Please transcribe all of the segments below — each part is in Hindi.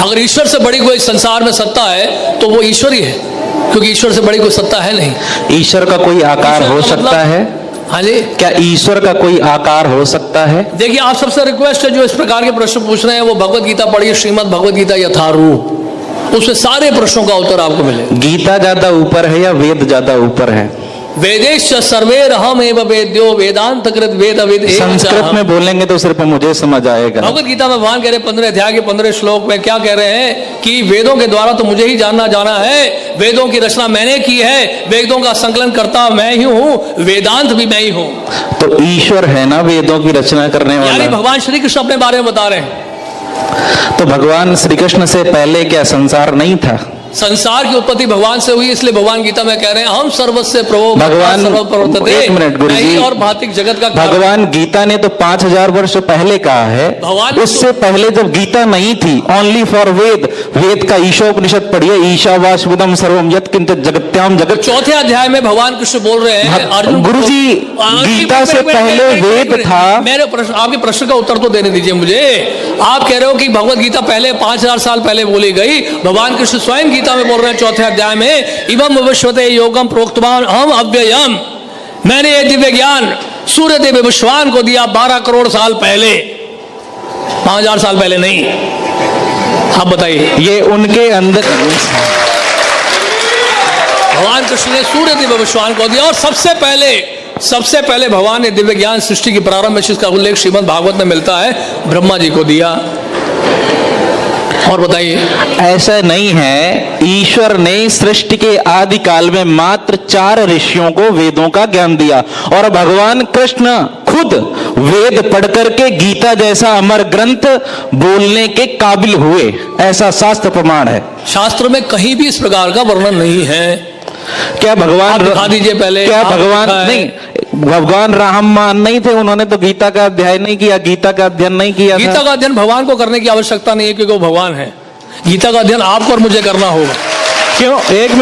अगर ईश्वर से बड़ी कोई संसार में सत्ता है तो वो ईश्वर ही है, क्योंकि ईश्वर से बड़ी कोई सत्ता है नहीं। ईश्वर का कोई आकार हो सकता है? हाँ जी, क्या ईश्वर का कोई आकार हो सकता है? देखिए, आप सबसे रिक्वेस्ट है जो इस प्रकार के प्रश्न पूछ रहे हैं वो भगवत गीता पढ़िए, श्रीमद् भगवत गीता यथारूप, उसमें सारे प्रश्नों का उत्तर आपको मिलेगा। गीता ज्यादा ऊपर है या वेद ज्यादा ऊपर है? वेदेश सर्वेरहम एव वेद्यो वेदांत कृत वेद वेद। संस्कृत में बोलेंगे तो सिर्फ मुझे समझ आएगा। भगवत गीता में भगवान कह रहे 15 अध्याय के 15 श्लोक में क्या कह रहे हैं कि वेदों के द्वारा तो मुझे ही जाना है, वेदों की रचना मैंने की है, वेदों का संकलन करता मैं ही हूँ, वेदांत भी मैं ही हूँ। तो ईश्वर है ना वेदों की रचना करने वाला? यानी भगवान श्री कृष्ण अपने बारे में बता रहे हैं। तो भगवान श्री कृष्ण से पहले क्या संसार नहीं था? संसार की उत्पत्ति भगवान से हुई, इसलिए भगवान गीता में कह रहे हैं हम सर्वस्य प्रभो भगवान। एक मिनट गुरुजी, और भौतिक जगत का भगवान गीता ने तो 5000 वर्ष पहले कहा है। भगवान उससे पहले जब गीता नहीं थी, ओनली फॉर वेद, वेद का ईशोपनिषद पढ़िए, ईशावास्यविदं सर्वम यत्किंचित जगत्याम जगत। चौथे अध्याय में भगवान कृष्ण बोल रहे हैं अर्जुन। गुरुजी, गीता से पहले वेद था। मेरे प्रश्न, आपके प्रश्न का उत्तर तो देने दीजिए मुझे। आप कह रहे हो कि भगवत गीता पहले 5000 साल पहले बोली गई, भगवान कृष्ण स्वयं गीता में बोल रहे हैं चौथे अध्याय में, इवम विश्वते योगम प्रोक्तवान हम अव्ययम, मैंने ये दिव्य ज्ञान सूर्य देव विश्वान को दिया 12 करोड़ साल पहले, 5000 साल पहले नहीं। आप बताइए, ये उनके अंदर भगवान कृष्ण ने सूर्य देव विश्वान को दिया, और सबसे पहले भगवान ने दिव्य ज्ञान सृष्टि की प्रारंभ में, जिसका उल्लेख श्रीमद् भागवत में मिलता है, ब्रह्मा जी को दिया। और बताइए, ऐसा नहीं है, ईश्वर ने सृष्टि के आदि काल में मात्र 4 ऋषियों को वेदों का ज्ञान दिया, और भगवान कृष्ण खुद वेद पढ़ करके गीता जैसा अमर ग्रंथ बोलने के काबिल हुए, ऐसा शास्त्र प्रमाण है। शास्त्र में कहीं भी इस प्रकार का वर्णन नहीं है। क्या भगवान दिखा दीजिए पहले। क्या भगवान नहीं, भगवान राममान नहीं थे, उन्होंने तो गीता का अध्ययन नहीं किया, गीता का अध्ययन नहीं किया। गीता का अध्ययन भगवान को करने की आवश्यकता नहीं है, क्योंकि वो भगवान है। गीता का अध्ययन आपको और मुझे करना होगा। क्यों? एक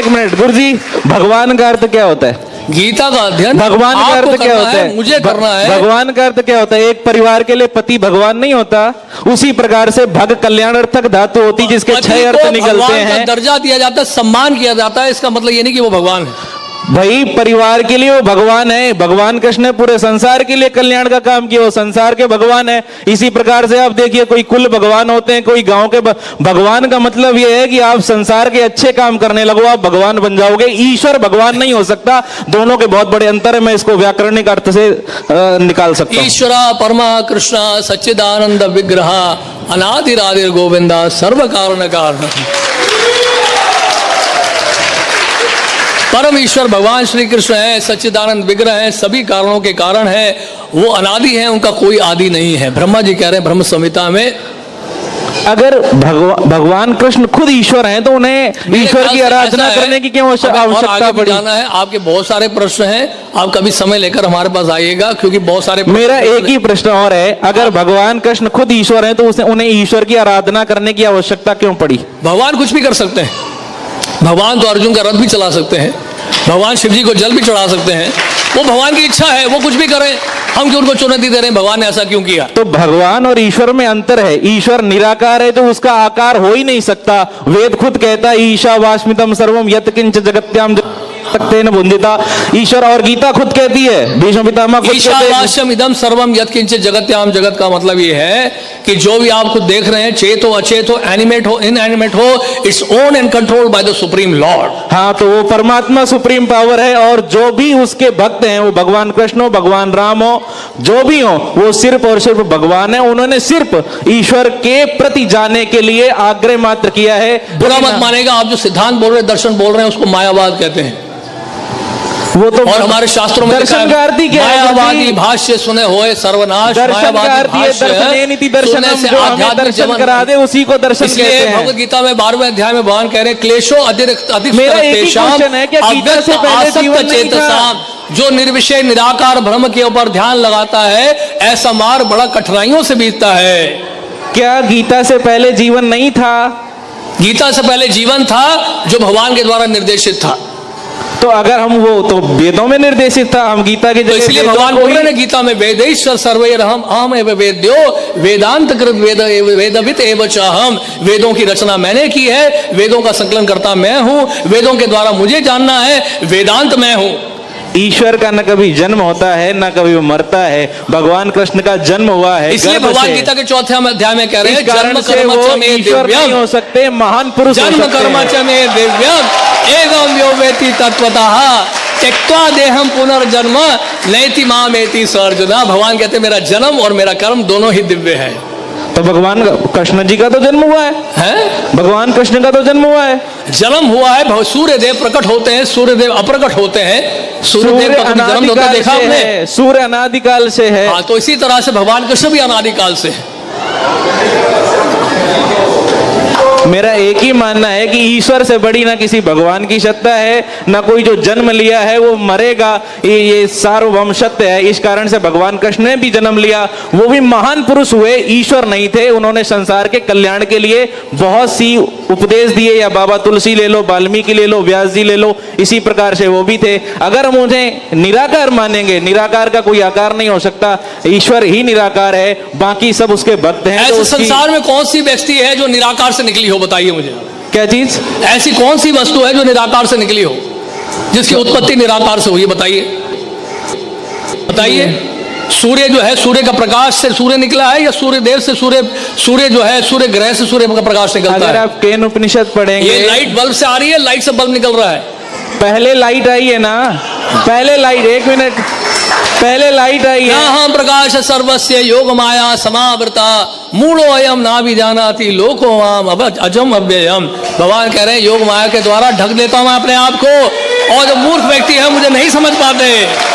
मिनट गुरुजी, भगवान का अर्थ क्या होता है? गीता का अध्ययन भगवान का अर्थ क्या होता है? मुझे करना है। भगवान का अर्थ क्या होता है? एक परिवार के लिए पति भगवान नहीं होता, उसी प्रकार से भग कल्याणार्थक धातु होती जिसके 6 अर्थ निकलते हैं। दर्जा दिया जाता है, सम्मान किया जाता है, इसका मतलब ये नहीं कि वो भगवान है। भाई, परिवार के लिए वो भगवान है। भगवान कृष्ण ने पूरे संसार के लिए कल्याण का काम किया, वो संसार के भगवान है। इसी प्रकार से आप देखिए, कोई कुल भगवान होते हैं, कोई गांव के भगवान का मतलब ये है कि आप संसार के अच्छे काम करने लगो, आप भगवान बन जाओगे। ईश्वर भगवान नहीं हो सकता, दोनों के बहुत बड़े अंतर है। मैं इसको व्याकरणिक अर्थ से निकाल सकता हूं। ईश्वर परमा कृष्ण सच्चिदानंद विग्रह अनादिरादिर गोविंदा सर्व कारण कारण। परम ईश्वर भगवान श्री कृष्ण है, सच्चिदानंद विग्रह है, सभी कारणों के कारण है, वो अनादि है, उनका कोई आदि नहीं है। ब्रह्मा जी कह रहे हैं ब्रह्म संहिता में, अगर भगवान कृष्ण खुद ईश्वर हैं तो उन्हें ईश्वर की आराधना करने की क्यों आवश्यकता पड़ी? जाना है, आपके बहुत सारे प्रश्न हैं, आप कभी समय लेकर हमारे पास आइएगा, क्योंकि बहुत सारे। मेरा एक ही प्रश्न और है, अगर भगवान कृष्ण खुद ईश्वर हैं तो उन्हें ईश्वर की आराधना करने की आवश्यकता क्यों पड़ी? भगवान कुछ भी कर सकते हैं। भगवान तो अर्जुन का रथ भी चला सकते हैं, भगवान शिव जी को जल भी चढ़ा सकते हैं, वो भगवान की इच्छा है, वो कुछ भी करें। हम क्यों उनको चुनौती दे रहे हैं? भगवान ने ऐसा क्यों किया? तो भगवान और ईश्वर में अंतर है। ईश्वर निराकार है तो उसका आकार हो ही नहीं सकता। वेद खुद कहता है ईशावास्मितम सर्वम यत्किंच जगत्याम तेन बुंदिता। ईश्वर और गीता खुद कहती है, भीष्म पितामह खुद कहते हैं ईशावास्यम इदम सर्वम यत्किंचित जगत्याम। जगत का मतलब ये है कि जो भी आप खुद देख रहे हैं, चेत हो अचेत हो, एनिमेट हो इनएनिमेट हो, its own and control by the supreme Lord. हाँ, तो वो परमात्मा सुप्रीम पावर है, और जो भी उसके भक्त हैं, वो भगवान कृष्ण हो, भगवान राम हो, जो भी हो, वो सिर्फ और सिर्फ भगवान है। उन्होंने सिर्फ ईश्वर के प्रति जाने के लिए आग्रह मात्र किया है। बुरा मत मानेगा, आप जो सिद्धांत बोल रहे हैं, दर्शन बोल रहे हैं, उसको मायावाद कहते हैं। वो तो और हमारे शास्त्रों में दर्शनकार्ती क्या है? मायावादी भाष्य सुने होए सर्वनाश। दर्शनकार्ती है, दर्शनेनिति दर्शनम, जो हमें दर्शन करा दे उसी को दर्शन कहते हैं। भगवत गीता में 12वें अध्याय में भगवान कह रहे हैं क्लेशो अधिक। मेरा एक ही क्वेश्चन है, क्या गीता से पहले जीवन नहीं था? जो निर्विषय निराकार ब्रह्म के ऊपर ध्यान लगाता है, ऐसा मार्ग बड़ा कठिनाइयों से बीतता है। क्या गीता से पहले जीवन नहीं था? गीता से पहले जीवन था जो भगवान के द्वारा निर्देशित था। तो अगर हम वो तो वेदों में निर्देशित था, हम गीता की तो जगह इसलिए वेदों भगवान को बोल ही- रहे हैं गीता में, वेदैश्वर सर्वैरहम् अहम् एव वेद्यो वेदांत कृत वेदवित् एव च अहम्। वेदों की रचना मैंने की है, वेदों का संकलन करता मैं हूं, वेदों के द्वारा मुझे जानना है, वेदांत मैं हूं। ईश्वर का न कभी जन्म होता है न कभी वो मरता है। भगवान कृष्ण का जन्म हुआ है इसलिए गर्भ भगवान से। गीता के 4वें अध्याय में कह रहे इस हैं कारण जन्म से कर्म वो च मे ईश्वर नहीं दिव्यम, हो सकते, महान पुरुष हो जन्म सकते कर्म हैं। च मे दिव्यम एवं यो वेति तत्वतः त्यक्त्वा देहम पुनर्जन्म नैति मामेति स अर्जुन। भगवान कहते हैं मेरा जन्म और मेरा कर्म दोनों ही दिव्य है। तो भगवान कृष्ण जी का तो जन्म हुआ है, हैं? भगवान कृष्ण का तो जन्म हुआ है। जन्म हुआ है, सूर्य देव प्रकट होते हैं, सूर्य देव अप्रकट होते हैं। सूर्य देव का कभी जन्म होता अनादिकाल देखा से आपने? है, सूर्य अनादिकाल से है। हाँ, तो इसी तरह से भगवान कृष्ण भी अनादिकाल से है। मेरा एक ही मानना है कि ईश्वर से बड़ी ना किसी भगवान की सत्ता है, ना कोई जो जन्म लिया है वो मरेगा। ये सार्वभौम सत्य है। इस कारण से भगवान कृष्ण ने भी जन्म लिया, वो भी महान पुरुष हुए, ईश्वर नहीं थे। उन्होंने संसार के कल्याण के लिए बहुत सी उपदेश दिए, या बाबा तुलसी ले लो, वाल्मीकि ले लो, व्यास जी ले लो, इसी प्रकार से वो भी थे। अगर हम उन्हें निराकार मानेंगे, निराकार का कोई आकार नहीं हो सकता, ईश्वर ही निराकार है, बाकी सब उसके भक्त हैं। तो ऐसे उसकी संसार में कौन सी व्यक्ति है जो निराकार से निकली हो? बताइए मुझे, क्या चीज? ऐसी कौन सी वस्तु है जो निराकार से निकली हो, जिसकी उत्पत्ति निराकार से हुई? बताइए बताइए। सूर्य जो है, सूर्य का प्रकाश से सूर्य निकला है, या सूर्य देव से सूर्य जो है, सूर्य ग्रह से सूर्य का प्रकाश निकलता अगर है? आप केन उपनिषद पढ़ेंगे, ये लाइट बल्ब से आ रही है, लाइट से बल्ब निकल रहा है। पहले लाइट आई है ना, पहले लाइट, एक मिनट, पहले लाइट आई है। यहाँ प्रकाश सर्वस्य योग माया समावृता मूलो अयम ना भी जानाति लोको माम अजम अव्ययम। भगवान कह रहे हैं योग माया के द्वारा ढक देता हूं मैं अपने आप को, और जो मूर्ख व्यक्ति है मुझे नहीं समझ पाते।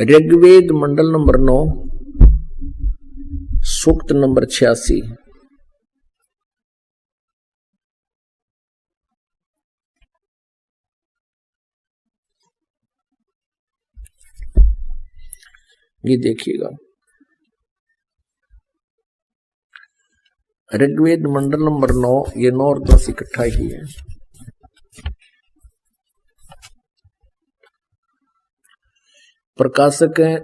ऋग्वेद मंडल नंबर 9 सूक्त नंबर 86। ये देखिएगा, ऋग्वेद मंडल नंबर 9, ये 9 और 10 इकट्ठा ही है। प्रकाशक है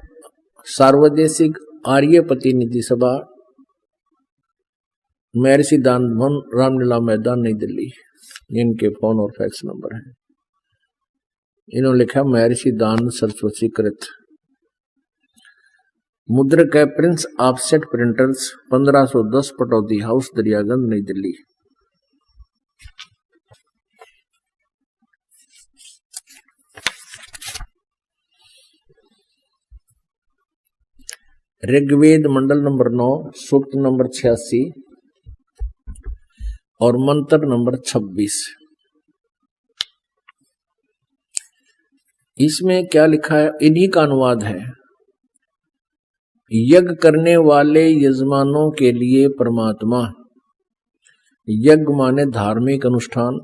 सार्वदेशिक आर्य प्रतिनिधि सभा, महर्षि दान भवन, रामलीला मैदान, नई दिल्ली। इनके फोन और फैक्स नंबर है। इन्होंने लिखा महर्षि दान सरस्वती कृत। मुद्रक है Prince offset printers, 1510 Pataudi house, Daryaganj, नई दिल्ली। ऋग्वेद मंडल नंबर 9 सूक्त नंबर 86 और मंत्र नंबर 26। इसमें क्या लिखा है? इन्हीं का अनुवाद है। यज्ञ करने वाले यजमानों के लिए परमात्मा, यज्ञ माने धार्मिक अनुष्ठान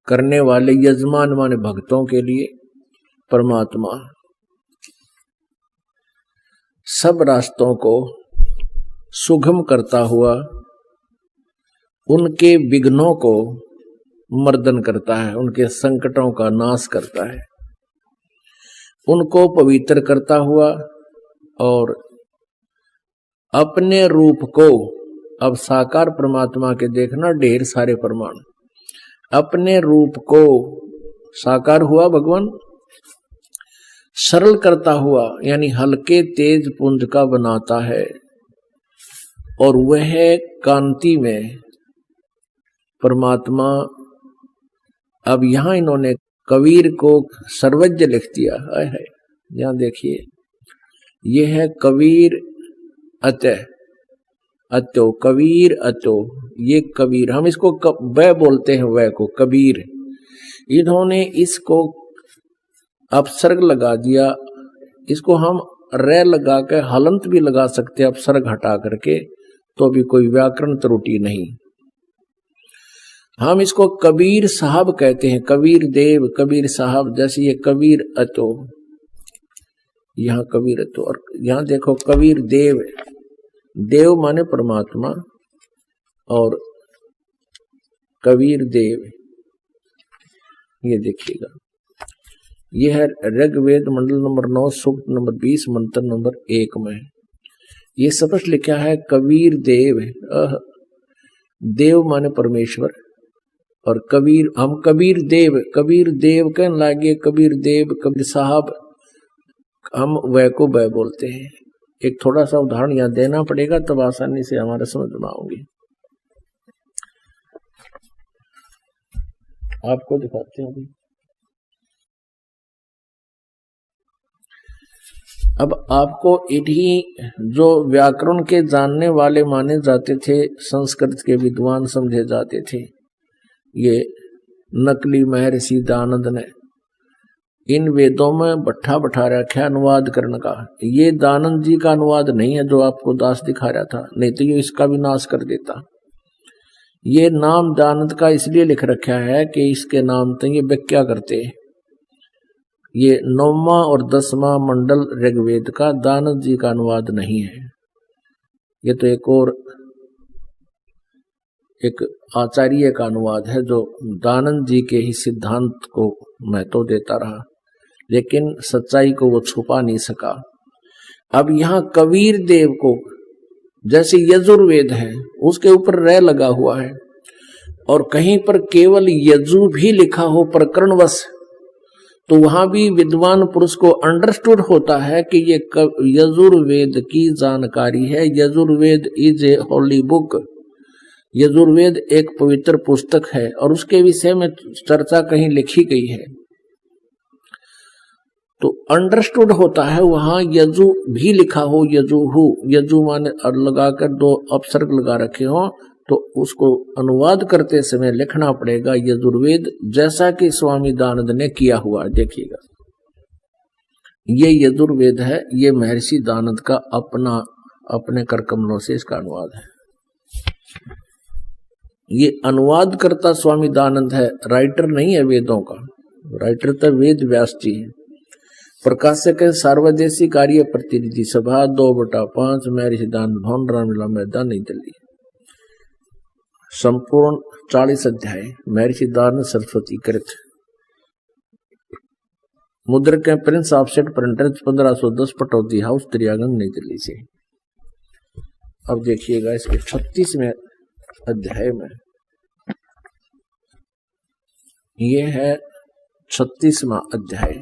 करने वाले, यजमान माने भक्तों के लिए परमात्मा सब रास्तों को सुगम करता हुआ उनके विघ्नों को मर्दन करता है, उनके संकटों का नाश करता है, उनको पवित्र करता हुआ और अपने रूप को, अब साकार परमात्मा के देखना ढेर सारे प्रमाण, अपने रूप को साकार हुआ भगवान, सरल करता हुआ यानी हल्के तेज पुंज का बनाता है, और वह कांति में परमात्मा। अब यहां इन्होंने कबीर को सर्वज्ञ लिख दिया है। यहां देखिए, यह है कबीर अतः अतो, कबीर अतो, ये कबीर, हम इसको वह बोलते हैं, वह को कबीर। इन्होंने इसको अपसर्ग लगा दिया, इसको हम रे लगा के हलंत भी लगा सकते हैं, अपसर्ग हटा करके, तो भी कोई व्याकरण त्रुटि नहीं। हम इसको कबीर साहब कहते हैं, कबीर देव, कबीर साहब। जैसे ये कबीर अतो, यहाँ कबीरत्व। और यहाँ देखो कबीर देव, देव माने परमात्मा और कबीर देव, ये देखिएगा। यह है ऋग्वेद मंडल नंबर 9 सूक्त नंबर 20 मंत्र नंबर 1 में ये स्पष्ट लिखा है कबीर देव। देव माने परमेश्वर और कबीर, हम कबीर देव कहने लगे, कबीर देव, कबीर साहब, हम वह को वह बोलते हैं। एक थोड़ा सा उदाहरण यहाँ देना पड़ेगा तब आसानी से हमारा समझ में आऊंगी। आपको दिखाते हैं अभी। अब आपको इन्हीं जो व्याकरण के जानने वाले माने जाते थे, संस्कृत के विद्वान समझे जाते थे, ये नकली महर्षि दानंद ने इन वेदों में भट्ठा बैठा रखा अनुवाद करने का। ये दानंद जी का अनुवाद नहीं है जो आपको दास दिखा रहा था, नहीं तो ये इसका भी नाश कर देता। ये नाम दानंद का इसलिए लिख रखा है कि इसके नाम तो ये व्याख्या करते हैं। ये 9वां और 10वां मंडल ऋग्वेद का दानंद जी का अनुवाद नहीं है। ये तो एक आचार्य का अनुवाद है जो दानंद जी के ही सिद्धांत को महत्व देता रहा, लेकिन सच्चाई को वो छुपा नहीं सका। अब यहाँ कबीर देव को, जैसे यजुर्वेद है उसके ऊपर रे लगा हुआ है और कहीं पर केवल यजु भी लिखा हो प्रकरणवश, तो वहां भी विद्वान पुरुष को अंडरस्टूड होता है कि ये यजुर्वेद की जानकारी है। Yajurveda is a Holi book, Yajurveda एक पवित्र पुस्तक है और उसके विषय में चर्चा कहीं लिखी गई है, तो अंडरस्टूड होता है वहां यजु भी लिखा हो, यजुहु, यजु माने लगाकर 2 अपसर्ग लगा रखे हो, तो उसको अनुवाद करते समय लिखना पड़ेगा यजुर्वेद, जैसा कि स्वामी दानंद ने किया हुआ है। देखिएगा ये यजुर्वेद है, ये महर्षि दानंद का अपने करकमलों से इसका अनुवाद है। ये अनुवाद करता स्वामी दानंद है, राइटर नहीं है वेदों का। राइटर तो वेद व्यास जी है। प्रकाशक है सार्वदेशी कार्य प्रतिनिधि सभा 2/5 महर्षि दानंद भवन, रामलीला मैदान, नई दिल्ली। संपूर्ण 40 अध्याय महर्षि दानंद सरस्वती कृत। मुद्रक Prince offset printer 1510 Pataudi house Daryaganj नई दिल्ली से। अब देखिएगा इसके 36वें अध्याय में, ये है 36वां अध्याय,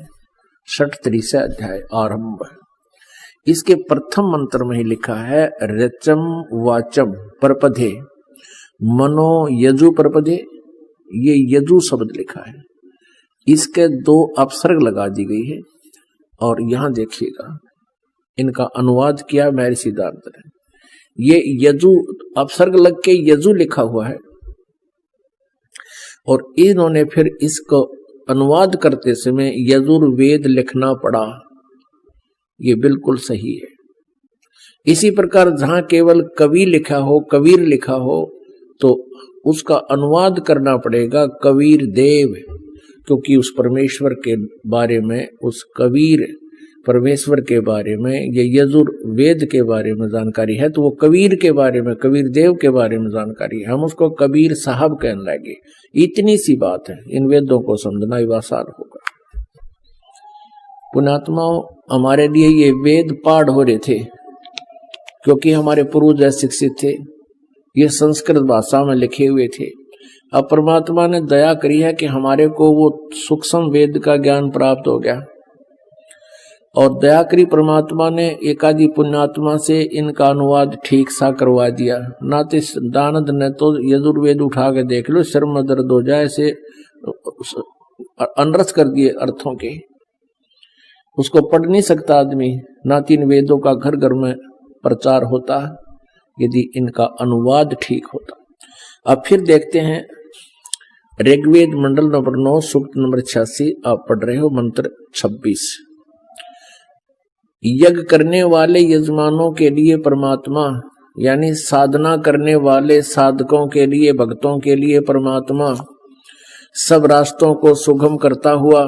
37 अध्याय आरंभ। इसके प्रथम मंत्र में ही लिखा है रचम वाचम परपधे मनो यजु परपधे, ये यजु शब्द लिखा है, इसके 2 अपसर्ग लगा दी गई है। और यहां देखिएगा इनका अनुवाद किया महर्षि दानंद ने। ये यजु अपसर्ग लग के यजु लिखा हुआ है और इन्होंने फिर इसको अनुवाद करते समय यजुर्वेद लिखना पड़ा, ये बिल्कुल सही है। इसी प्रकार जहां केवल कवि लिखा हो, कबीर लिखा हो, तो उसका अनुवाद करना पड़ेगा कबीर देव, क्योंकि उस परमेश्वर के बारे में, उस कबीर परमेश्वर के बारे में, ये यजुर्वेद के बारे में जानकारी है, तो वो कबीर के बारे में, कबीर देव के बारे में जानकारी है। हम उसको कबीर साहब कहने लगे। इतनी सी बात है, इन वेदों को समझना ही आसान होगा। पुण्यात्माओं, हमारे लिए ये वेद पाठ हो रहे थे क्योंकि हमारे पूर्वज शिक्षित थे, ये संस्कृत भाषा में लिखे हुए थे। अब परमात्मा ने दया करी है कि हमारे को वो सूक्ष्म वेद का ज्ञान प्राप्त हो गया और दया करी परमात्मा ने एकादि पुण्यात्मा से इनका अनुवाद ठीक सा करवा दिया। ना तो दानंद ने तो यजुर्वेद उठा के देख लो, सिर में दर्द हो जाए से अनरस कर दिए अर्थों के, उसको पढ़ नहीं सकता आदमी। ना तीन वेदों का घर घर में प्रचार होता यदि इनका अनुवाद ठीक होता। अब फिर देखते हैं ऋग्वेद मंडल नंबर 9 सूक्त नंबर 86, आप पढ़ रहे हो मंत्र 26। यज्ञ करने वाले यजमानों के लिए परमात्मा, यानी साधना करने वाले साधकों के लिए, भक्तों के लिए परमात्मा सब रास्तों को सुगम करता हुआ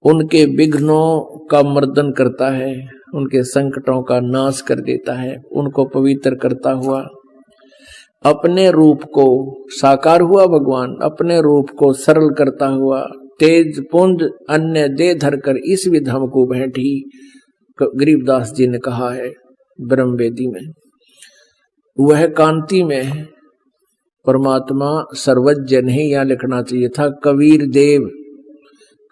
उनके विघ्नों का मर्दन करता है, उनके संकटों का नाश कर देता है, उनको पवित्र करता हुआ अपने रूप को साकार हुआ भगवान, अपने रूप को सरल करता हुआ तेज पुंज अन्य दे धरकर इस विध हमको भेंटी, गरीबदास जी ने कहा है ब्रह्म वेदी में। वह कांति में परमात्मा सर्वज्ञ नहीं, यहां लिखना चाहिए था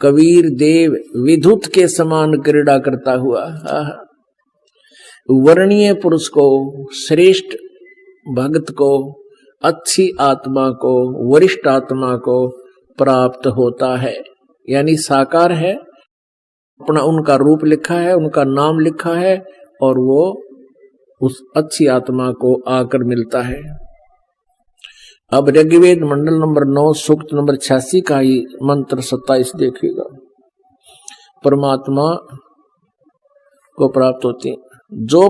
कबीर देव विद्युत के समान क्रीड़ा करता हुआ वर्णीय पुरुष को, श्रेष्ठ भक्त को, अच्छी आत्मा को, वरिष्ठ आत्मा को प्राप्त होता है, यानी साकार है, अपना उनका रूप लिखा है, उनका नाम लिखा है और वो उस अच्छी आत्मा को आकर मिलता है। अब ऋग्वेद मंडल नंबर 9 सूक्त नंबर 86 का ही मंत्र 27 देखिएगा। परमात्मा को प्राप्त होती है जो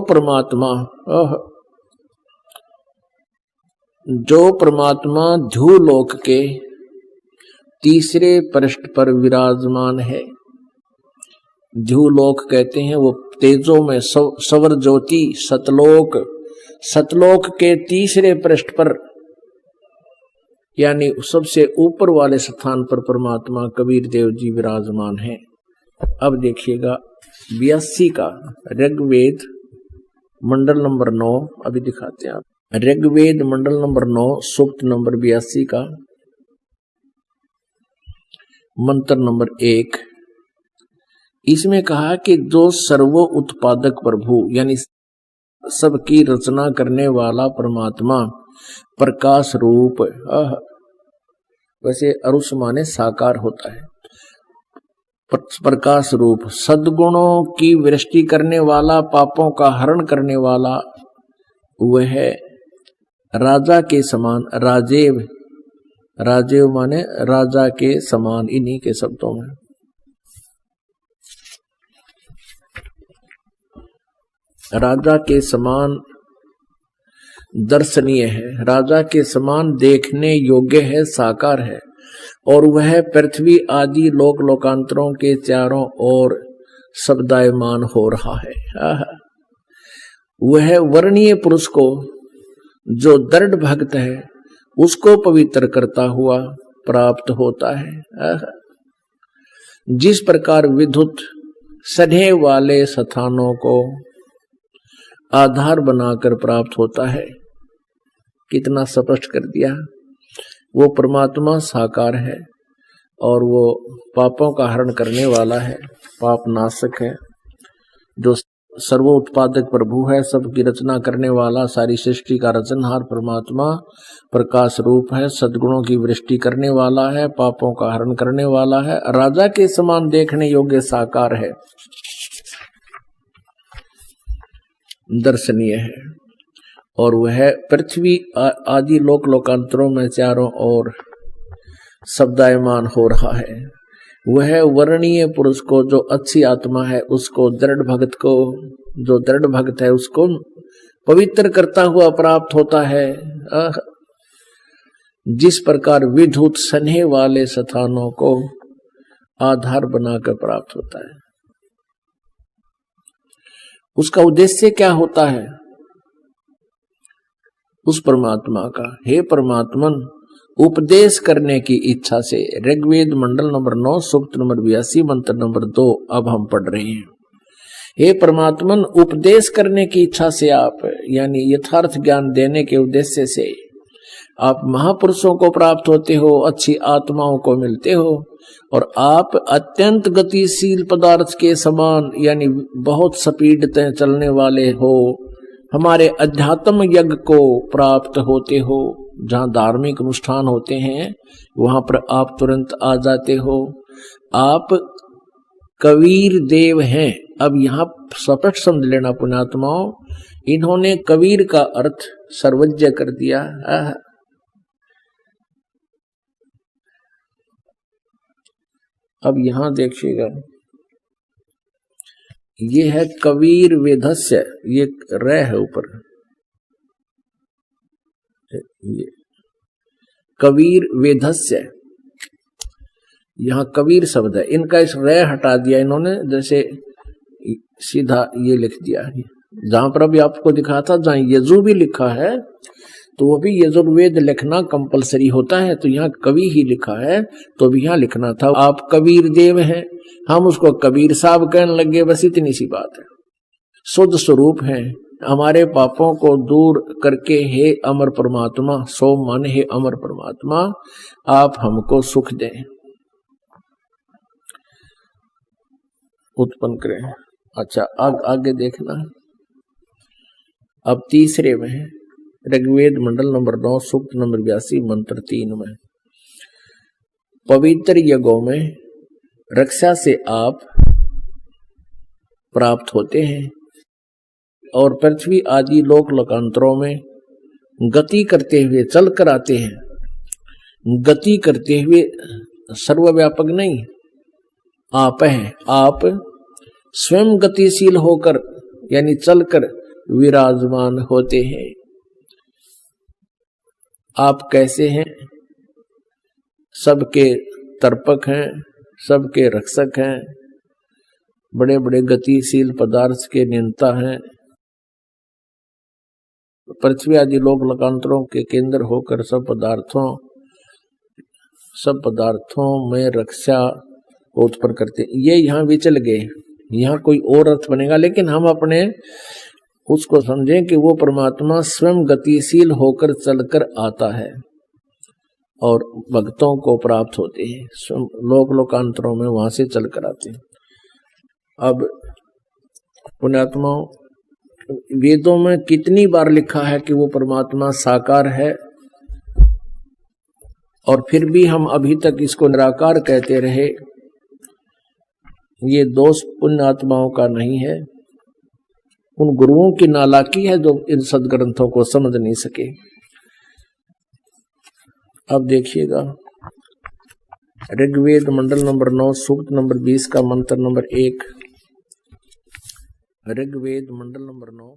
परमात्मा ध्रुवलोक के तीसरे पृष्ठ पर विराजमान है। ध्रुवलोक कहते हैं वो तेजों में सवर ज्योति सतलोक के तीसरे पृष्ठ पर, यानी सबसे ऊपर वाले स्थान पर परमात्मा कबीर देव जी विराजमान है। अब देखिएगा 82 का ऋग्वेद मंडल नंबर 9, अभी दिखाते हैं आप। ऋग्वेद मंडल नंबर 9 सूक्त नंबर 82 का मंत्र नंबर 1। इसमें कहा कि जो सर्वो उत्पादक प्रभु, यानी सबकी रचना करने वाला परमात्मा प्रकाश रूप, वैसे अरुष माने साकार होता है, प्रकाश रूप सद्गुणों की वृष्टि करने वाला, पापों का हरण करने वाला, वह राजा के समान, राजेव माने राजा के समान, इन्हीं के शब्दों में राजा के समान दर्शनीय है, राजा के समान देखने योग्य है, साकार है, और वह पृथ्वी आदि लोक लोकांतरों के चारों ओर शब्दायमान हो रहा है। वह वर्णीय पुरुष को, जो दृढ़ भक्त है, उसको पवित्र करता हुआ प्राप्त होता है। जिस प्रकार विद्युत सधे वाले स्थानों को आधार बनाकर प्राप्त होता है, कितना स्पष्ट कर दिया। वो परमात्मा साकार है और वो पापों का हरण करने वाला है, पाप नाशक है, जो सर्वोत्पादक प्रभु है, सबकी रचना करने वाला, सारी सृष्टि का रचनहार परमात्मा प्रकाश रूप है, सद्गुणों की वृष्टि करने वाला है, पापों का हरण करने वाला है, राजा के समान देखने योग्य साकार है, दर्शनीय है, और वह पृथ्वी आदि लोक लोकांतरों में चारों ओर शब्दायमान हो रहा है। वह वर्णीय पुरुष को, जो अच्छी आत्मा है, उसको दृढ़ भक्त को, जो दृढ़ भक्त है, उसको पवित्र करता हुआ प्राप्त होता है। जिस प्रकार विद्युत सने वाले स्थानों को आधार बनाकर प्राप्त होता है। उसका उद्देश्य क्या होता है उस परमात्मा का? हे परमात्मन, उपदेश करने की इच्छा से। ऋग्वेद मंडल नंबर 9 सूक्त नंबर 82 मंत्र नंबर 2 अब हम पढ़ रहे हैं। हे परमात्मन, उपदेश करने की इच्छा से आप, यानी यथार्थ ज्ञान देने के उद्देश्य से आप महापुरुषों को प्राप्त होते हो, अच्छी आत्माओं को मिलते हो, और आप अत्यंत गतिशील पदार्थ के समान, यानी बहुत स्पीड से चलने वाले हो, हमारे अध्यात्म यज्ञ को प्राप्त होते हो। जहाँ धार्मिक अनुष्ठान होते हैं वहां पर आप तुरंत आ जाते हो। आप कबीर देव हैं। अब यहाँ स्पष्ट समझ लेना पुण्यात्माओं, इन्होंने कबीर का अर्थ सर्वज्ञ कर दिया। अब यहां देखिएगा, ये है कबीर वेदस्य, ये रह है ऊपर, ये कबीर वेदस्य, यहाँ कबीर शब्द है, इनका इस रे हटा दिया इन्होंने, जैसे सीधा ये लिख दिया। जहां पर अभी आपको दिखा था जहां यजु भी लिखा है तो वो भी यजुर्वेद लिखना कंपलसरी होता है, तो यहाँ कवि ही लिखा है तो भी यहाँ लिखना था। आप कबीर देव हैं, हम उसको कबीर साहब कहने लगे, बस इतनी सी बात है। शुद्ध स्वरूप है, हमारे पापों को दूर करके हे अमर परमात्मा, सो मन हे अमर परमात्मा आप हमको सुख दें, उत्पन्न करें। अच्छा आगे देखना, अब तीसरे में है ऋग्वेद मंडल नंबर 9 सूक्त नंबर 82 मंत्र 3 में, पवित्र यज्ञों में रक्षा से आप प्राप्त होते हैं और पृथ्वी आदि लोक लोकांतरों में गति करते हुए चल कर आते हैं। गति करते हुए सर्वव्यापक नहीं, आप हैं, आप स्वयं गतिशील होकर यानी चलकर विराजमान होते हैं। आप कैसे हैं? सबके तर्पक हैं, सबके रक्षक हैं, बड़े बड़े गतिशील पदार्थ के नियंता हैं, पृथ्वी आदि लोक लोकांतरों के केंद्र होकर सब पदार्थों में रक्षा उत्पन्न करते। ये यहाँ विचल गए, यहाँ कोई और अर्थ बनेगा, लेकिन हम अपने उसको समझें कि वो परमात्मा स्वयं गतिशील होकर चलकर आता है और भक्तों को प्राप्त होते हैं, स्वयं लोक लोकांतरों में वहां से चलकर आते हैं। अब पुण्यात्माओं, वेदों में कितनी बार लिखा है कि वो परमात्मा साकार है और फिर भी हम अभी तक इसको निराकार कहते रहे। ये दोष पुण्यात्माओं का नहीं है, उन गुरुओं की नालायकी है जो इन सदग्रंथों को समझ नहीं सके। अब देखिएगा ऋग्वेद मंडल नंबर 9 सूक्त नंबर 20 का मंत्र नंबर 1, ऋग्वेद मंडल नंबर 9